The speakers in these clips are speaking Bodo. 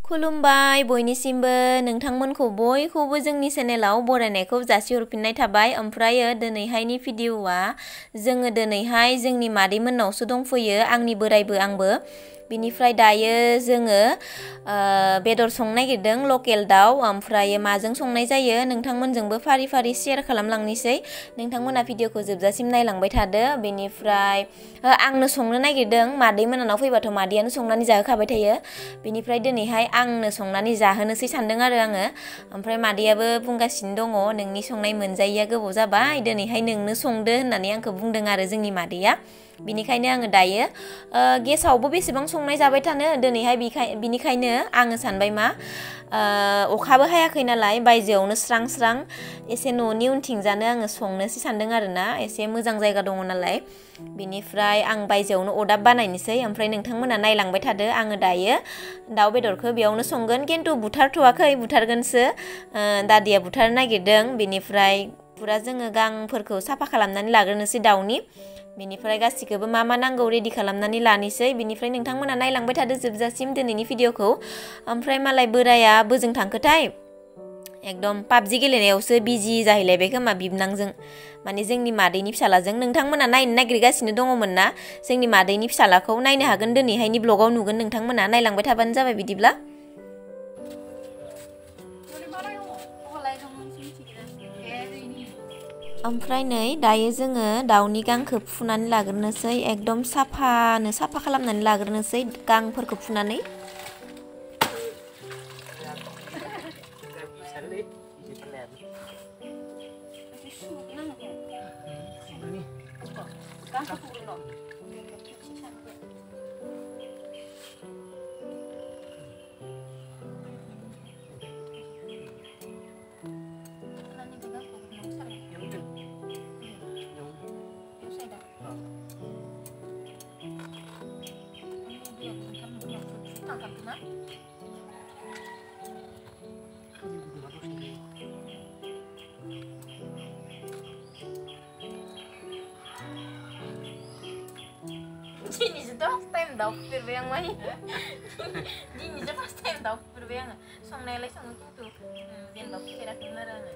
खुलुमबाय बयनिसिमबो नोंथांमोनखौ बयखौबो जोंनि चेनेलाव बरायनायखौ जासिहरफिननाय थाबाय। ओमफ्रायो दिनैहायनि भिडिअआ जोङो दिनैहाय जोंनि मादैमोननावसो दंफैयो, आंनि बोरायबो आंबो। बिनिफ्राय दायो जोङो बेदर संनो नागिरदों, लकेल दाउ। ओमफ्राय माजों संनाय जायो नोंथांमोनजोंबो फारि फारि शेयार खालामलांनोसै। नोंथांमोना भिडिअखौ जोबजासिम नायलांबाय थादो। बेनिफ्राय आंनो संनो नागिरदों, मादैमोनानाव फैबाथ' मादैयानो संनानै जाहोखाबाय थायो। बेनिफ्राय दिनैहाय आंनो संनानै जाहोनोसै सानदों आरो आङो। ओमफ्राय मादैयाबो बुंगासिनो दङ, नोंनि संनाय मोनजायैया गोबाव जाबाय, दिनैहाय नोंनो संदो होननानै आंखौ बुंदों आरो जोंनि मादैया। बिनिखायनो आङो दायो गेसावबो बेसेबां संनाय जाबाय थानो दिनैहाय, बिनिखायनो आङो सानबाय मा अखाबो हायाखै नालाय बायजोआवनो स्रां स्रां एसे न'नि उनथिंजानो आङो संनोसै सानदों आरो ना, एसे मोजां जायगा दङ नालाय। बिनिफ्राय आं बायजोआवनो अरदाब बानायनोसै। ओमफ्राय नोंथांमोना नायलांबाय थादो, आङो दायो दाउ बेदरखौ बेयावनो संगोन, खिन्थु बुथारथ'वाखै, बुथारगोनसो। दादिया बुथारनो नागिरदों। बेनिफ्राय फुरा जोङो गांफोरखौ साफा खालामनानै लाग्रोनोसै दाउनि। बेनिफ्राय गासिखौबो मा मा नांगौ रेडि खालामनानै लानोसै। बेनिफ्राय नोंथांमोना नायलांबाय थादो जोबजासिम दिनैनि भिडिअखौ। ओमफ्राय मालाय बोराया बोजों थांखोथाय, एकदम पाबजि गेलेनायावसो बिजि जाहैलायबाय खोमा बिबनांजों, माने जोंनि मादैनि फिसालाजों। नोंथांमोना नायनो नागिरगासिनो दङमोन ना जोंनि मादैनि फिसालाखौ, नायनो हागोन दिनैहायनि ब्लगाव नुगोन नोंथांमोना, नायलांबाय थाबानो जाबाय बिदिब्ला। ओमफ्राय नै दायो जोङो दाउनि गांखौ फुनानै लाग्रोनोसै, एकदम साफा खालामनानै लाग्रोनोसै गांफोरखौ फुनानै। Diनिसो फार्स्ट टाइम दाउ फुफेरबाय आं माने दिनिसो फार्स्ट टाइम दाउ फुफेरबाय आङो। संनायालाय सङो, खिन्थु जेनेबा फुफेराखैमोन आरो आङो।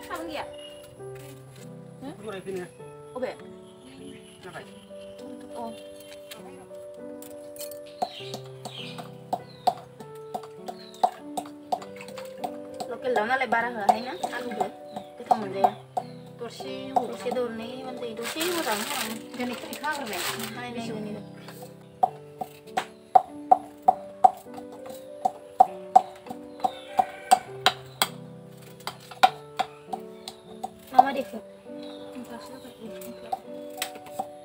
साबोन गैया? अबे? लकेल दाउ नालाय बारा होआहाय ना आलुखौ, गोथाव मोनजाया। दरसे दरनै होबानो जायो, दरसे होबानो हायो। दिनै खाग्रोबाय नायनायनि मामा देखो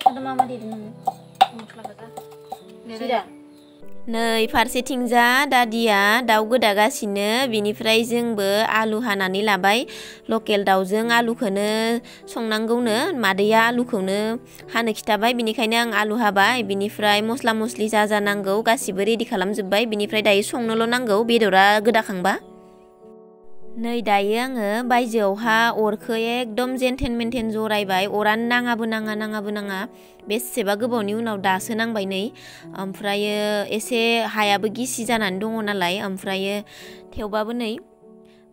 ada mama di dalam नै फारसेथिंजा दादिया दाउ गोदागासिनो। बिनिफ्राय जोंबो आलु हानानै लाबाय, लकेल दाउजों आलुखौनो संनांगौनो, मादैया आलुखौनो हानो खिथाबाय। बिनिखायनो आं आलु हाबाय। बिनिफ्राय मस्ला मस्लि जा नांगौ गासिबो रेडि खालामजोब्बाय। बिनिफ्राय दायो संनोल' नांगौ, बेदरा गोदाखांबा। नै दायो आङो बायजोआवहा अरखौ एकदम जेनथेन मेनथेन जरायबाय, अरानो नाङाबो नाङा बेसेबा गोबावनि उनाव दासो नांबाय नै। ओमफ्रायो एसे हायाबो गिसि जानानै दङ नालाय, ओमफ्रायो थेवबाबो नै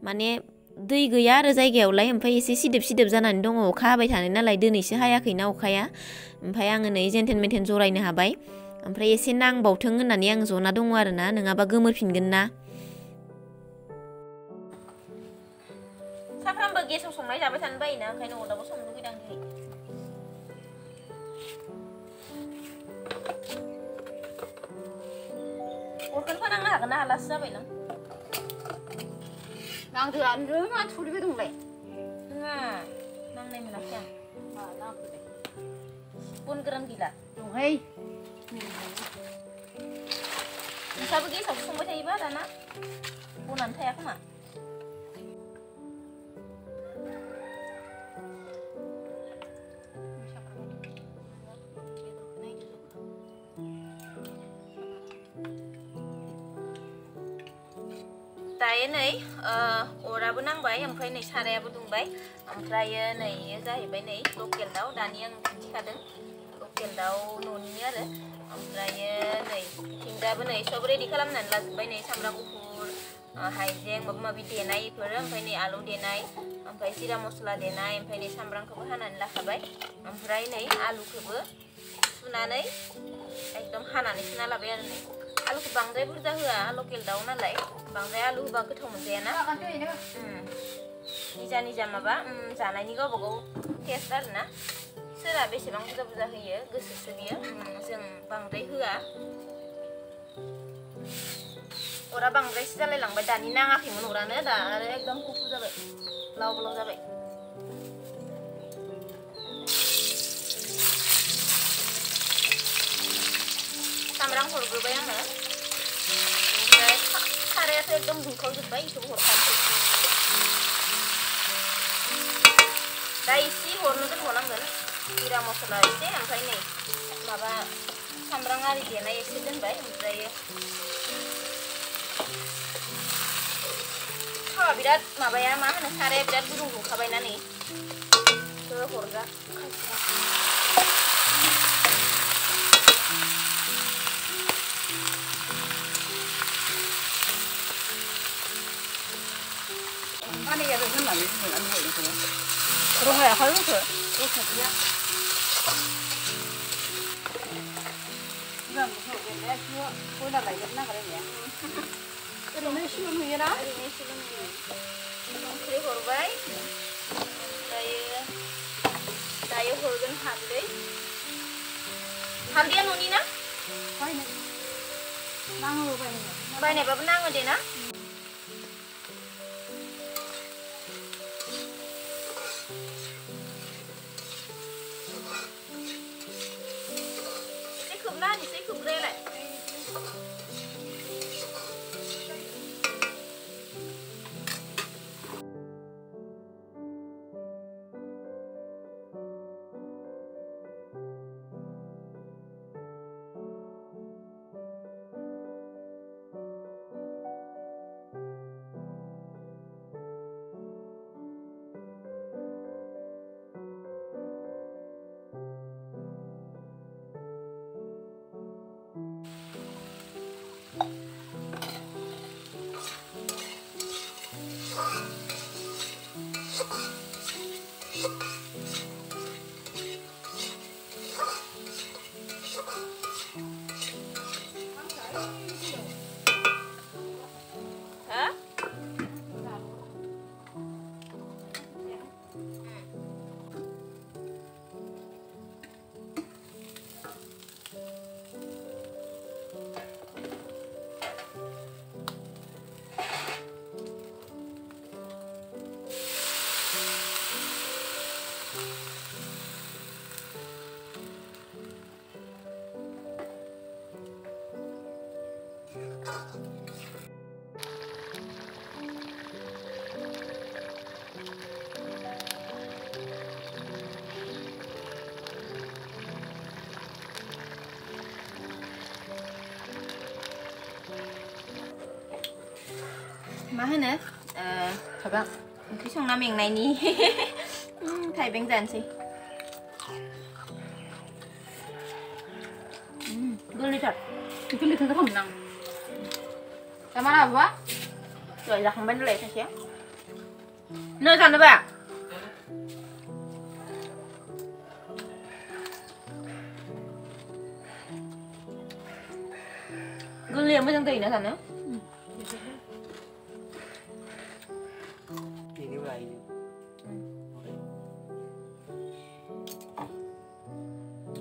माने दै गैया आरो जायगायावलाय, ओमफ्राय एसे सिदोब जानानै दङ, अखा हाबाय थानाय नालाय, दिनैसो हायाखैना अखाया। ओमफ्राय आङो नै जेनथेन मेनथेन जरायनो हाबाय। ओमफ्राय एसे नांबावथों होननानै आं जना दङ आरो ना, नङाबा गोमोरफिनगोन ना। सानफ्रामबो गेसाव संनाय जाबाय थानो बायोना, ओंखायनो अरदाबाव संनो लुगैदों आं दिनै। अरखौनो फोनांनो हागोन ना हालासो जाबाय नों। नांदोआनो मा थुरिबो दंलाय। नङा नांनाय मोनाखै आं। बन गोरान गैला दंहाय। नोंसाबो गेसाव संबाय थायोबा दाना बनानो थाया खोमा। दायो नै अराबो नांबाय, ओमफ्राय नै सारायाबो दुंबाय। ओमफ्रायो नै जाहैबाय नै लकेल दाउ दानि आं खिन्थिखादों लकेल दाउ न'निनो आरो ओमफ्रायो नै थिंजाबो नै सब रेडि खालामनानै लाजोब्बाय नै सामब्राम गुफुर हाइजें माबा माबि देनाय इफोरो ओमफ्राय नै आलु देनाय ओमफ्राय जिरा मस्ला देनाय ओमफ्राय नै सामब्रामखौबो हानानै लाखाबाय ओमफ्राय नै आलुखौबो सुनानै एकदम हानानै सुना लाबाय आरो नै आलुखौ बांद्राय बुरजा होआ लकेल दाउ नालाय बांद्राय आलु होबा गोथाव मोनजायाना निजा निजा माबा जानायनि गावबा गाव टेस्ट आरोना सोरहा बेसेबां बुरजा बुरजा होयो गोसोसो बियो जों बांद्राय होआ अरा बांद्रायसो जालाय लांबाय दानि नाङाखैमोन अरानो दा आरो एकदम गुफु जाबाय लाव लाव जाबाय सामब्राम हरग्रोबाय आङो ओमफ्राय सारायाथ' एकदम दुंखावजोब्बाय बेखौबो हरखानोसै दा एसे हरनो दोनबावनांगोन जिरा मस्ला एसे ओमफ्राय नै माबा सामब्राम आरि देनाय एसे दोनबाय ओमफ्रायो थावा बिराद माबाया मा होनो साराया बिराद गुदुं दुंखाबायना नै हरजा Ini ya tuh kan lagi dengan anu itu. Terus ya kalau tuh, terus dia. Jangan tuh dia sih, kau dah lagi nak kerja ya. Terus ni sih lu ya? Ini sih lu. Terus horbai. Saya horgan halde. Halde anu ni na? Kau ni. Nang horbai ni. Bai ni bapak nang ada na? Thì sẽ khúc đây lại मा होनो Coba. ओंख्रि संना मेंनायनि थाइबें जानोसै गोरलैथार गोरलैथार जाखांनां दा मा लाबोआ दहाय जाखांबाय नालाय सासेया नो जानोबा गोरलैया मोजां जायोना जानो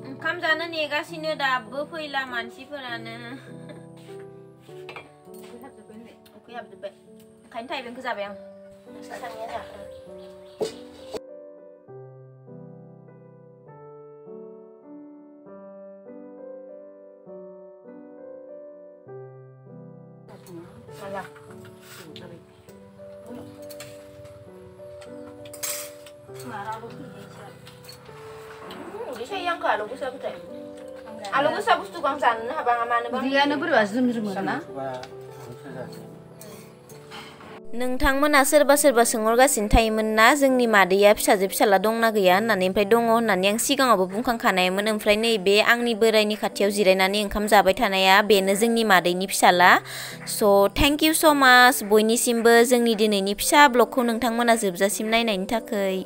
ओंखाम जानो नेगासिनो दाबो फैला मानसिफोरानो उखैहाबजोब्बाय ओंखायनो थाइबेंखौ जाबाय आं साथामिया जाखो malah marah lu udah sayang ke alu gusa betul alu gusa bus tukang sana abang amane bang dia na berwa zum zum kana नोंथांमोना सोरबा सोरबा सोंहरगासिनो थायोमोन ना जोंनि मादैया फिसाजो फिसाला दंना गैया होननानै ओमफ्राय दङ होननानै आं सिगाङावबो बुंखांखानायमोन ओमफ्राय नैबे आंनि बोराइनि खाथियाव जिरायनानै ओंखाम जाबाय थानाया बेनो जोंनि मादैनि फिसाला स' थेंक इउ स' माच बयनिसिमबो जोंनि दिनैनि फिसा ब्लगखौ नोंथांमोना जोबजासिम नायनायनि थाखाय